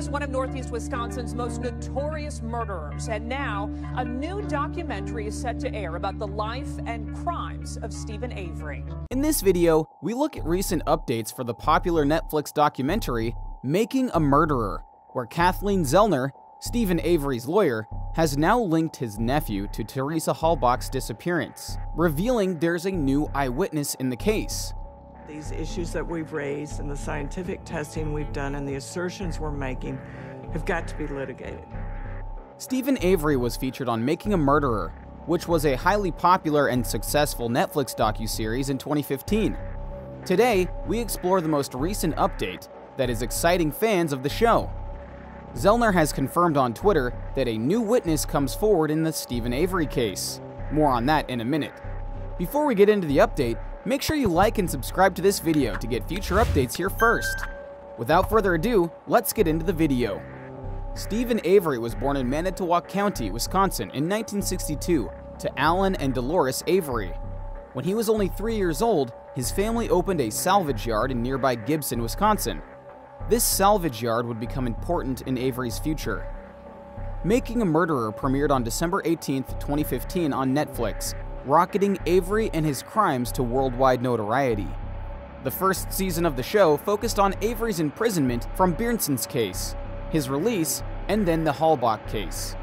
is one of Northeast Wisconsin's most notorious murderers, and now a new documentary is set to air about the life and crimes of Steven Avery. In this video, we look at recent updates for the popular Netflix documentary Making a Murderer, where Kathleen Zellner, Steven Avery's lawyer, has now linked his nephew to Teresa Halbach's disappearance, revealing there's a new eyewitness in the case. These issues that we've raised and the scientific testing we've done and the assertions we're making have got to be litigated. Steven Avery was featured on Making a Murderer, which was a highly popular and successful Netflix docuseries in 2015. Today, we explore the most recent update that is exciting fans of the show. Zellner has confirmed on Twitter that a new witness comes forward in the Steven Avery case. More on that in a minute. Before we get into the update, make sure you like and subscribe to this video to get future updates here first. Without further ado, let's get into the video. Steven Avery was born in Manitowoc County, Wisconsin in 1962 to Alan and Dolores Avery. When he was only 3 years old, his family opened a salvage yard in nearby Gibson, Wisconsin. This salvage yard would become important in Avery's future. Making a Murderer premiered on December 18, 2015 on Netflix, rocketing Avery and his crimes to worldwide notoriety. The first season of the show focused on Avery's imprisonment from Bjornsson's case, his release, and then the Halbach case.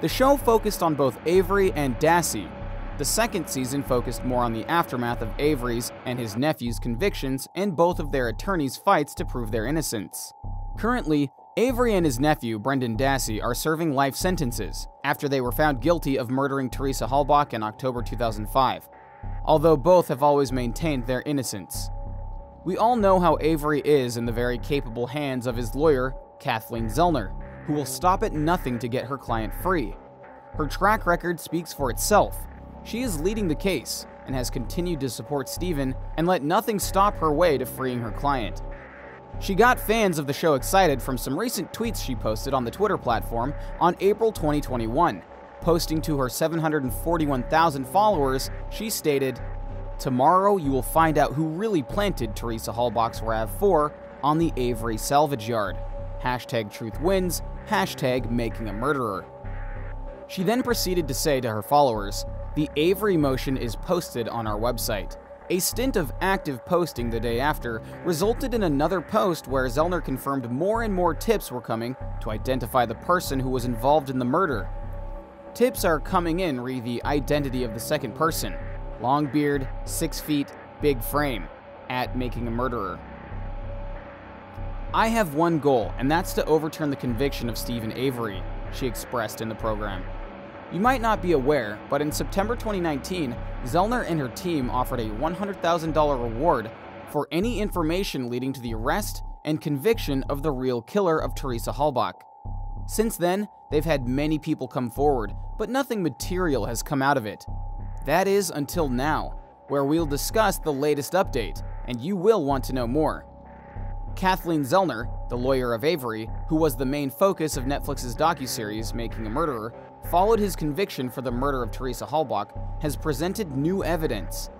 The show focused on both Avery and Dassey. The second season focused more on the aftermath of Avery's and his nephew's convictions and both of their attorneys' fights to prove their innocence. Currently, Avery and his nephew, Brendan Dassey, are serving life sentences after they were found guilty of murdering Teresa Halbach in October 2005, although both have always maintained their innocence. We all know how Avery is in the very capable hands of his lawyer, Kathleen Zellner, who will stop at nothing to get her client free. Her track record speaks for itself. She is leading the case and has continued to support Steven and let nothing stop her way to freeing her client. She got fans of the show excited from some recent tweets she posted on the Twitter platform on April 2021. Posting to her 741,000 followers, she stated, "Tomorrow you will find out who really planted Teresa Halbach's RAV4 on the Avery salvage yard. Hashtag truth wins, hashtag making a murderer." She then proceeded to say to her followers, "The Avery motion is posted on our website." A stint of active posting the day after resulted in another post where Zellner confirmed more and more tips were coming to identify the person who was involved in the murder. Tips are coming in re the identity of the second person: long beard, 6 feet, big frame, at Making a Murderer. "I have one goal, and that's to overturn the conviction of Steven Avery," she expressed in the program. You might not be aware, but in September 2019, Zellner and her team offered a $100,000 reward for any information leading to the arrest and conviction of the real killer of Teresa Halbach. Since then, they've had many people come forward, but nothing material has come out of it. That is until now, where we'll discuss the latest update, and you will want to know more. Kathleen Zellner, the lawyer of Avery, who was the main focus of Netflix's docuseries Making a Murderer, followed his conviction for the murder of Teresa Halbach, has presented new evidence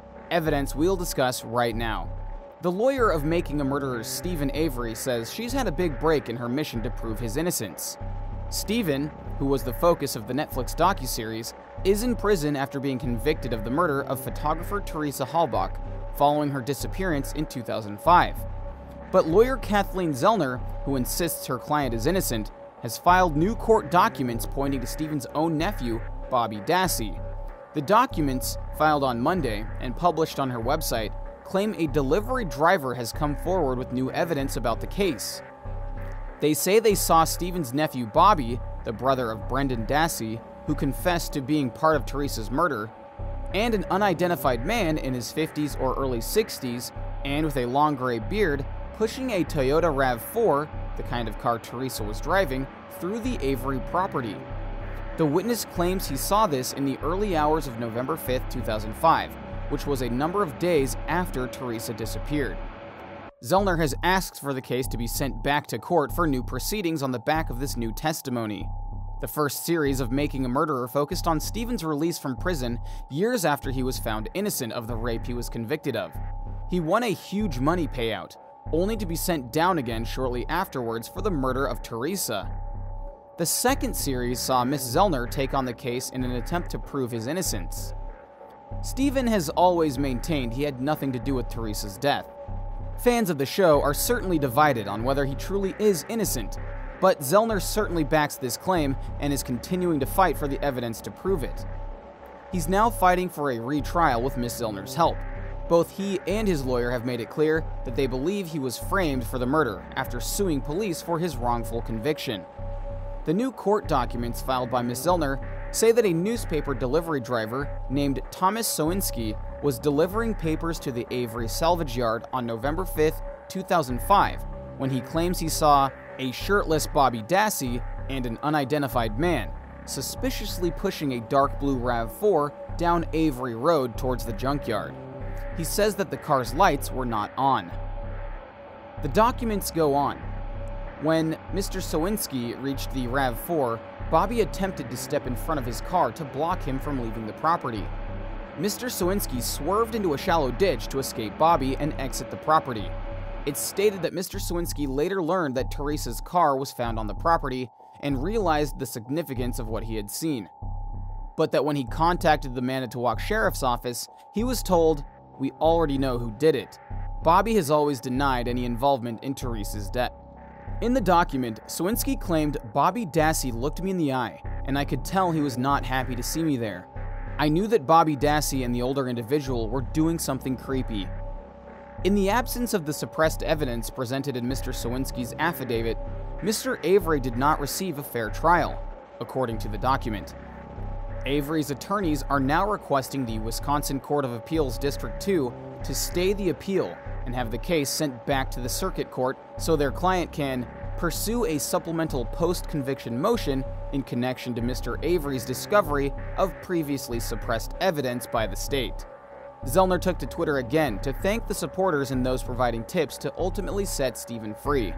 we'll discuss right now. The lawyer of Making a Murderer, Steven Avery, says she's had a big break in her mission to prove his innocence. Steven, who was the focus of the Netflix docuseries, is in prison after being convicted of the murder of photographer Teresa Halbach following her disappearance in 2005. But lawyer Kathleen Zellner, who insists her client is innocent, has filed new court documents pointing to Steven's own nephew, Bobby Dassey. The documents, filed on Monday and published on her website, claim a delivery driver has come forward with new evidence about the case. They say they saw Steven's nephew Bobby, the brother of Brendan Dassey, who confessed to being part of Teresa's murder, and an unidentified man in his 50s or early 60s and with a long gray beard pushing a Toyota RAV4, the kind of car Teresa was driving, through the Avery property. The witness claims he saw this in the early hours of November 5, 2005, which was a number of days after Teresa disappeared. Zellner has asked for the case to be sent back to court for new proceedings on the back of this new testimony. The first series of Making a Murderer focused on Steven's release from prison years after he was found innocent of the rape he was convicted of. He won a huge money payout, only to be sent down again shortly afterwards for the murder of Teresa. The second series saw Miss Zellner take on the case in an attempt to prove his innocence. Steven has always maintained he had nothing to do with Teresa's death. Fans of the show are certainly divided on whether he truly is innocent, but Zellner certainly backs this claim and is continuing to fight for the evidence to prove it. He's now fighting for a retrial with Miss Zellner's help. Both he and his lawyer have made it clear that they believe he was framed for the murder after suing police for his wrongful conviction. The new court documents filed by Miss Zellner say that a newspaper delivery driver named Thomas Sowinski was delivering papers to the Avery salvage yard on November 5, 2005, when he claims he saw a shirtless Bobby Dassey and an unidentified man suspiciously pushing a dark blue RAV4 down Avery Road towards the junkyard. He says that the car's lights were not on. The documents go on. When Mr. Sowinski reached the RAV4, Bobby attempted to step in front of his car to block him from leaving the property. Mr. Sowinski swerved into a shallow ditch to escape Bobby and exit the property. It's stated that Mr. Sowinski later learned that Teresa's car was found on the property and realized the significance of what he had seen. But that when he contacted the Manitowoc Sheriff's Office, he was told, "We already know who did it." Bobby has always denied any involvement in Teresa's death. In the document, Sowinski claimed, "Bobby Dassey looked me in the eye, and I could tell he was not happy to see me there. I knew that Bobby Dassey and the older individual were doing something creepy." In the absence of the suppressed evidence presented in Mr. Sowinski's affidavit, Mr. Avery did not receive a fair trial, according to the document. Avery's attorneys are now requesting the Wisconsin Court of Appeals District 2 to stay the appeal and have the case sent back to the circuit court so their client can pursue a supplemental post-conviction motion in connection to Mr. Avery's discovery of previously suppressed evidence by the state. Zellner took to Twitter again to thank the supporters and those providing tips to ultimately set Steven free.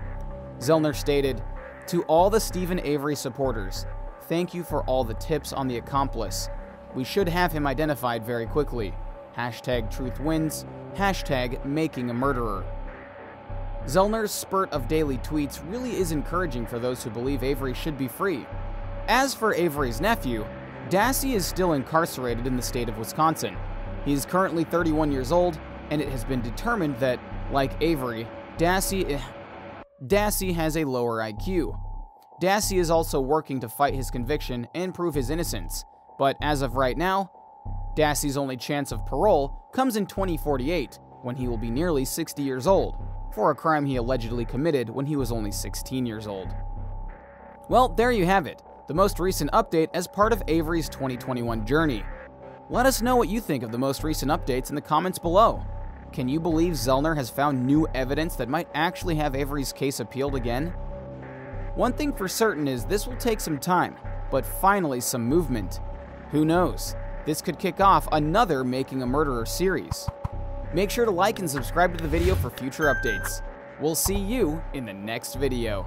Zellner stated, "To all the Steven Avery supporters, thank you for all the tips on the accomplice. We should have him identified very quickly. #TruthWins, #MakingAMurderer." Zellner's spurt of daily tweets really is encouraging for those who believe Avery should be free. As for Avery's nephew, Dassey is still incarcerated in the state of Wisconsin. He is currently 31 years old, and it has been determined that, like Avery, Dassey has a lower IQ. Dassey is also working to fight his conviction and prove his innocence, but as of right now, Dassey's only chance of parole comes in 2048, when he will be nearly 60 years old, for a crime he allegedly committed when he was only 16 years old. Well, there you have it, the most recent update as part of Avery's 2021 journey. Let us know what you think of the most recent updates in the comments below. Can you believe Zellner has found new evidence that might actually have Avery's case appealed again? One thing for certain is this will take some time, but finally some movement. Who knows? This could kick off another Making a Murderer series. Make sure to like and subscribe to the video for future updates. We'll see you in the next video.